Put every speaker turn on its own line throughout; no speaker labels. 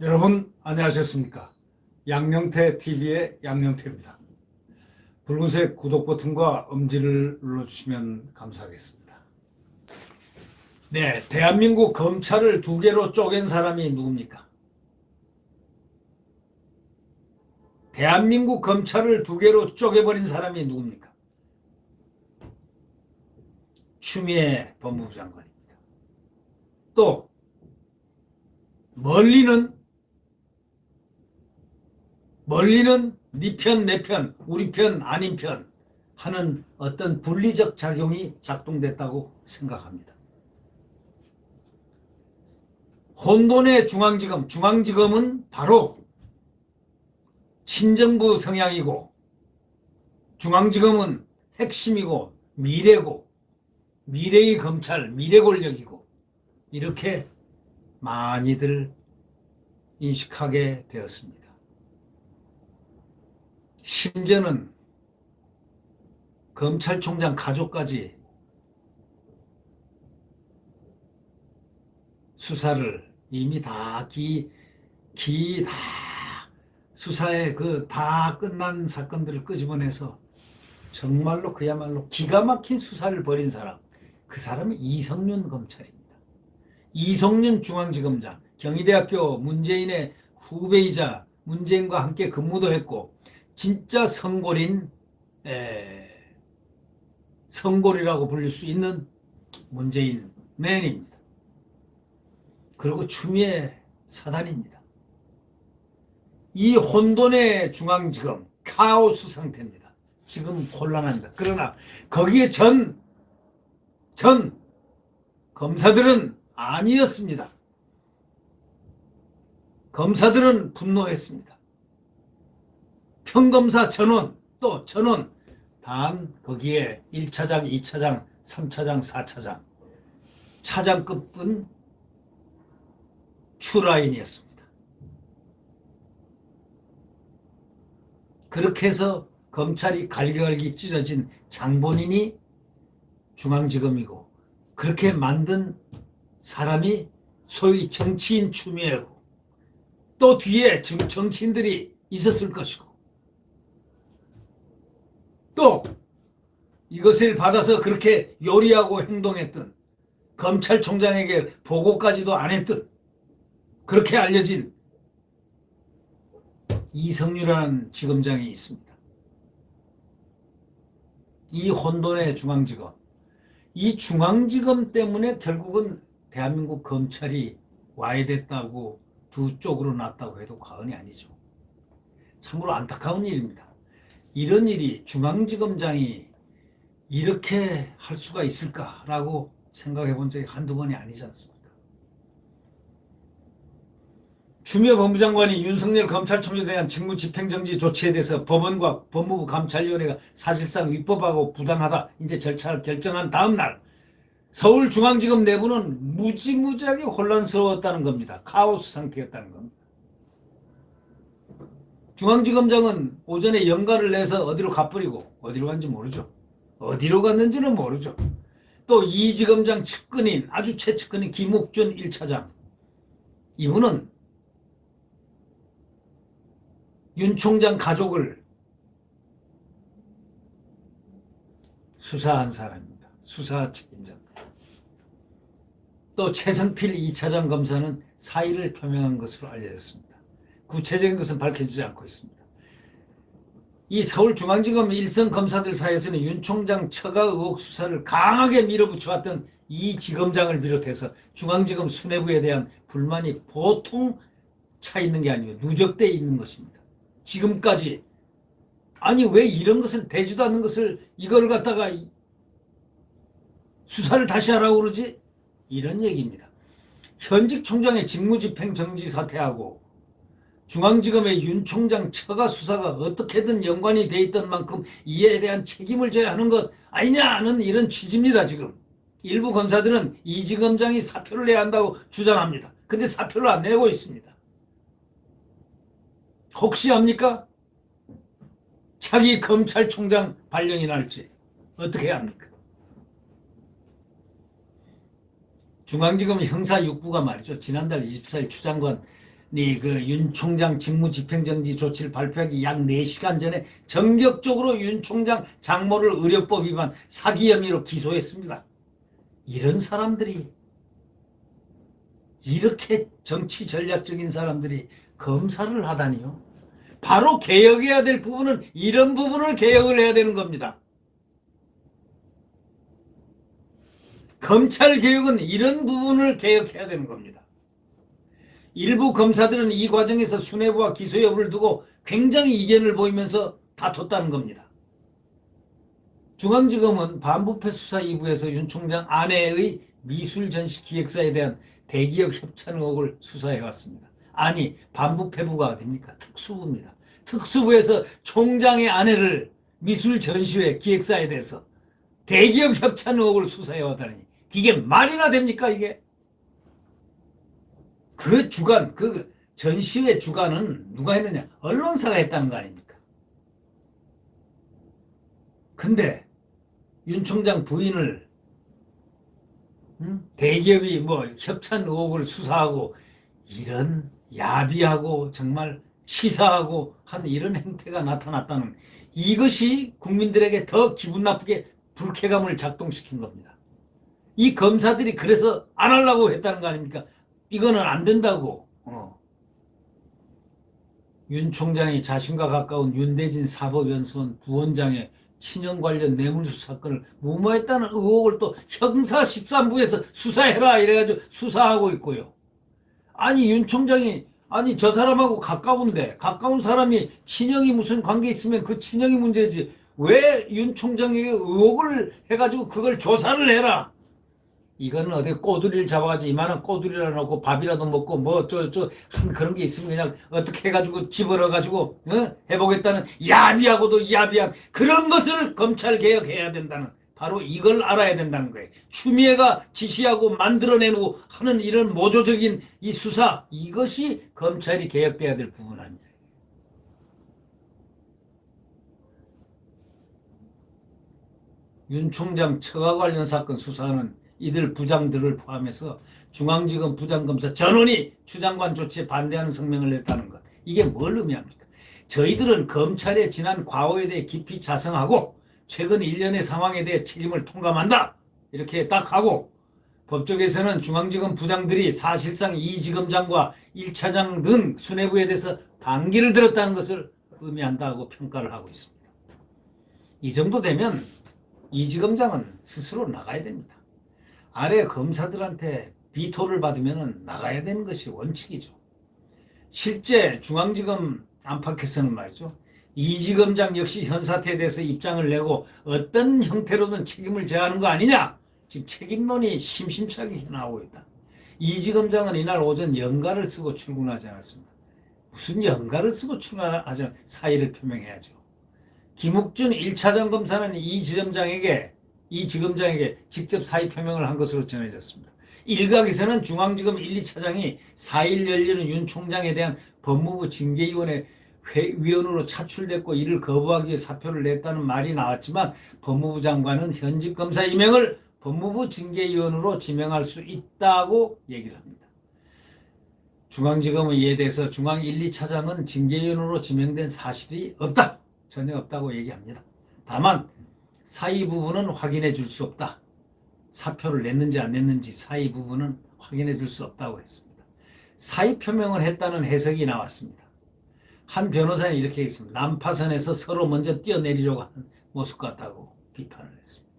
여러분 안녕하셨습니까? 양영태 TV의 양영태입니다. 붉은색 구독 버튼과 엄지를 눌러주시면 감사하겠습니다. 네, 대한민국 검찰을 두 개로 쪼갠 사람이 누굽니까? 대한민국 검찰을 두 개로 쪼개버린 사람이 누굽니까? 추미애 법무부 장관입니다. 또 멀리는 네 편, 내 편, 우리 편, 아닌 편 하는 어떤 분리적 작용이 작동됐다고 생각합니다. 혼돈의 중앙지검은 바로 신정부 성향이고, 중앙지검은 핵심이고 미래고, 미래의 검찰, 미래 권력이고, 이렇게 많이들 인식하게 되었습니다. 심지어는 검찰총장 가족까지 수사를 이미 다 수사에 다 끝난 사건들을 끄집어내서 정말로 그야말로 기가 막힌 수사를 벌인 사람, 그 사람은 이성윤 검찰입니다. 이성윤 중앙지검장, 경희대학교 문재인의 후배이자 문재인과 함께 근무도 했고, 진짜 성골이라고 불릴 수 있는 문재인 맨입니다. 그리고 추미애 사단입니다. 이 혼돈의 중앙지검 카오스 상태입니다. 지금 곤란합니다. 그러나 거기에 전 검사들은 아니었습니다. 검사들은 분노했습니다. 평검사 전원, 또 전원, 단 거기에 1차장, 2차장, 3차장, 4차장, 차장급은 추라인이었습니다. 그렇게 해서 검찰이 갈기갈기 찢어진 장본인이 중앙지검이고, 그렇게 만든 사람이 소위 정치인 추미애고, 또 뒤에 정치인들이 있었을 것이고, 또 이것을 받아서 그렇게 요리하고 행동했던, 검찰총장에게 보고까지도 안 했던, 그렇게 알려진 이성유라는 지검장이 있습니다. 이 혼돈의 중앙지검, 이 중앙지검 때문에 결국은 대한민국 검찰이 와해됐다고, 두 쪽으로 났다고 해도 과언이 아니죠. 참으로 안타까운 일입니다. 이런 일이 중앙지검장이 이렇게 할 수가 있을까라고 생각해 본 적이 한두 번이 아니지 않습니까? 추미애 법무장관이 윤석열 검찰총장에 대한 직무집행정지 조치에 대해서 법원과 법무부 감찰위원회가 사실상 위법하고 부당하다, 이제 절차를 결정한 다음 날 서울중앙지검 내부는 무지무지하게 혼란스러웠다는 겁니다. 카오스 상태였다는 겁니다. 중앙지검장은 오전에 연가를 내서 어디로 가버리고, 어디로 갔는지 모르죠. 어디로 갔는지는 모르죠. 또 이 지검장 측근인, 아주 최측근인 김옥준 1차장, 이분은 윤 총장 가족을 수사한 사람입니다. 수사 책임자입니다. 또 최선필 2차장 검사는 사의를 표명한 것으로 알려졌습니다. 구체적인 것은 밝혀지지 않고 있습니다. 이 서울중앙지검 일선 검사들 사이에서는 윤 총장 처가 의혹 수사를 강하게 밀어붙여왔던 이 지검장을 비롯해서 중앙지검 수뇌부에 대한 불만이 보통 차 있는 게 아니고 누적돼 있는 것입니다. 지금까지, 아니 왜 이런 것을 되지도 않는 것을 이걸 갖다가 수사를 다시 하라고 그러지? 이런 얘기입니다. 현직 총장의 직무집행 정지 사퇴하고 중앙지검의 윤 총장 처가 수사가 어떻게든 연관이 돼 있던 만큼 이에 대한 책임을 져야 하는 것 아니냐는 이런 취지입니다. 지금 일부 검사들은 이 지검장이 사표를 내야 한다고 주장합니다. 근데 사표를 안 내고 있습니다. 혹시 압니까? 자기 검찰총장 발령이 날지 어떻게 합니까? 중앙지검 형사 6부가 말이죠. 지난달 24일 추장관 윤 총장 직무집행정지 조치를 발표하기 약 4시간 전에 전격적으로 윤 총장 장모를 의료법 위반 사기 혐의로 기소했습니다. 이런 사람들이, 이렇게 정치 전략적인 사람들이 검사를 하다니요. 바로 개혁해야 될 부분은 이런 부분을 개혁을 해야 되는 겁니다. 검찰 개혁은 이런 부분을 개혁해야 되는 겁니다. 일부 검사들은 이 과정에서 수뇌부와 기소 여부를 두고 굉장히 이견을 보이면서 다퉜다는 겁니다. 중앙지검은 반부패 수사 2부에서 윤 총장 아내의 미술 전시 기획사에 대한 대기업 협찬 의혹을 수사해왔습니다. 아니, 반부패부가 어딥니까? 특수부입니다. 특수부에서 총장의 아내를 미술 전시회 기획사에 대해서 대기업 협찬 의혹을 수사해왔다니, 이게 말이나 됩니까, 이게? 그 주관, 그 전시회 주관은 누가 했느냐? 언론사가 했다는 거 아닙니까? 근데 윤 총장 부인을 대기업이 협찬 의혹을 수사하고, 이런 야비하고 정말 치사하고 한 이런 행태가 나타났다는, 이것이 국민들에게 더 기분 나쁘게 불쾌감을 작동시킨 겁니다. 이 검사들이 그래서 안 하려고 했다는 거 아닙니까? 이거는 안 된다고. 윤 총장이 자신과 가까운 윤대진 사법연수원 부원장의 친형 관련 뇌물수수 사건을 무마했다는 의혹을 또 형사 13부에서 수사해라 이래가지고 수사하고 있고요. 아니, 윤 총장이, 아니, 저 사람하고 가까운데, 가까운 사람이 친형이 무슨 관계 있으면 그 친형이 문제지, 왜 윤 총장에게 의혹을 해가지고 그걸 조사를 해라. 이거는 어디 꼬두리를 잡아가지고 이만한 꼬두리라 놓고 밥이라도 먹고 한 그런 게 있으면 그냥 어떻게 해가지고 집어넣어가지고 해보겠다는 야비하고도 야비한 그런 것을 검찰 개혁해야 된다는, 바로 이걸 알아야 된다는 거예요. 추미애가 지시하고 만들어내고 하는 이런 모조적인 이 수사, 이것이 검찰이 개혁돼야 될 부분 아닙니다. 윤 총장 처가 관련 사건 수사는 이들 부장들을 포함해서 중앙지검 부장검사 전원이 추 장관 조치에 반대하는 성명을 냈다는 것, 이게 뭘 의미합니까? 저희들은 검찰의 지난 과오에 대해 깊이 자성하고 최근 1년의 상황에 대해 책임을 통감한다, 이렇게 딱 하고, 법조계에서는 중앙지검 부장들이 사실상 이 지검장과 1차장 등 수뇌부에 대해서 반기를 들었다는 것을 의미한다고 평가를 하고 있습니다. 이 정도 되면 이 지검장은 스스로 나가야 됩니다. 아래 검사들한테 비토를 받으면 나가야 되는 것이 원칙이죠. 실제 중앙지검 안팎에서는 말이죠, 이 지검장 역시 현 사태에 대해서 입장을 내고 어떤 형태로든 책임을 져야 하는 거 아니냐, 지금 책임론이 심심찮게 나오고 있다. 이 지검장은 이날 오전 연가를 쓰고 출근하지 않았습니다. 무슨 연가를 쓰고 출근하지 않았습니다. 사의를 표명해야죠. 김욱준 1차장 검사는 이 지검장에게 직접 사의 표명을 한 것으로 전해졌습니다. 일각에서는 중앙지검 1, 2차장이 4일 열리는 윤 총장에 대한 법무부 징계위원회 위원으로 차출됐고 이를 거부하기 위해 사표를 냈다는 말이 나왔지만, 법무부 장관은 현직 검사 임명을 법무부 징계위원으로 지명할 수 있다고 얘기를 합니다. 중앙지검은 이에 대해서 중앙 1, 2차장은 징계위원으로 지명된 사실이 없다, 전혀 없다고 얘기합니다. 다만 사의 부분은 확인해 줄 수 없다. 사표를 냈는지 안 냈는지 사의 부분은 확인해 줄 수 없다고 했습니다. 사의 표명을 했다는 해석이 나왔습니다. 한 변호사는 이렇게 했습니다. 난파선에서 서로 먼저 뛰어내리려고 하는 모습 같다고 비판을 했습니다.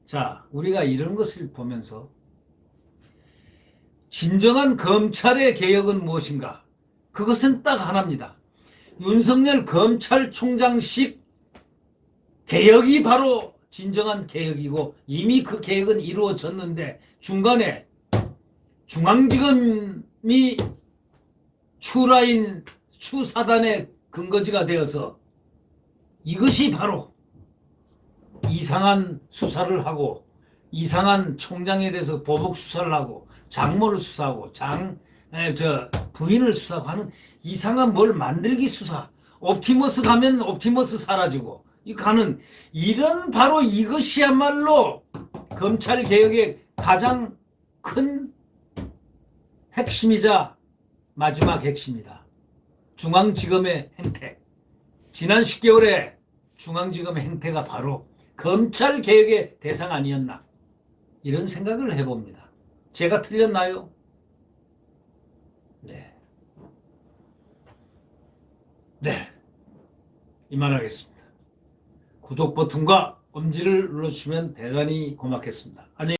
자, 우리가 이런 것을 보면서 진정한 검찰의 개혁은 무엇인가? 그것은 딱 하나입니다. 윤석열 검찰총장식 개혁이 바로 진정한 개혁이고, 이미 그 개혁은 이루어졌는데 중간에 중앙지검이 추라인 추사단의 근거지가 되어서 이것이 바로 이상한 수사를 하고, 이상한 총장에 대해서 보복 수사를 하고, 장모를 수사하고 부인을 수사하고 하는 이상한 뭘 만들기 수사, 옵티머스 가면 옵티머스 사라지고 이 가는, 이런 바로 이것이야말로 검찰 개혁의 가장 큰 핵심이자 마지막 핵심이다. 중앙지검의 행태. 지난 10개월에 중앙지검의 행태가 바로 검찰 개혁의 대상 아니었나, 이런 생각을 해봅니다. 제가 틀렸나요? 네. 네. 이만하겠습니다. 구독 버튼과 엄지를 눌러주시면 대단히 고맙겠습니다. 안녕히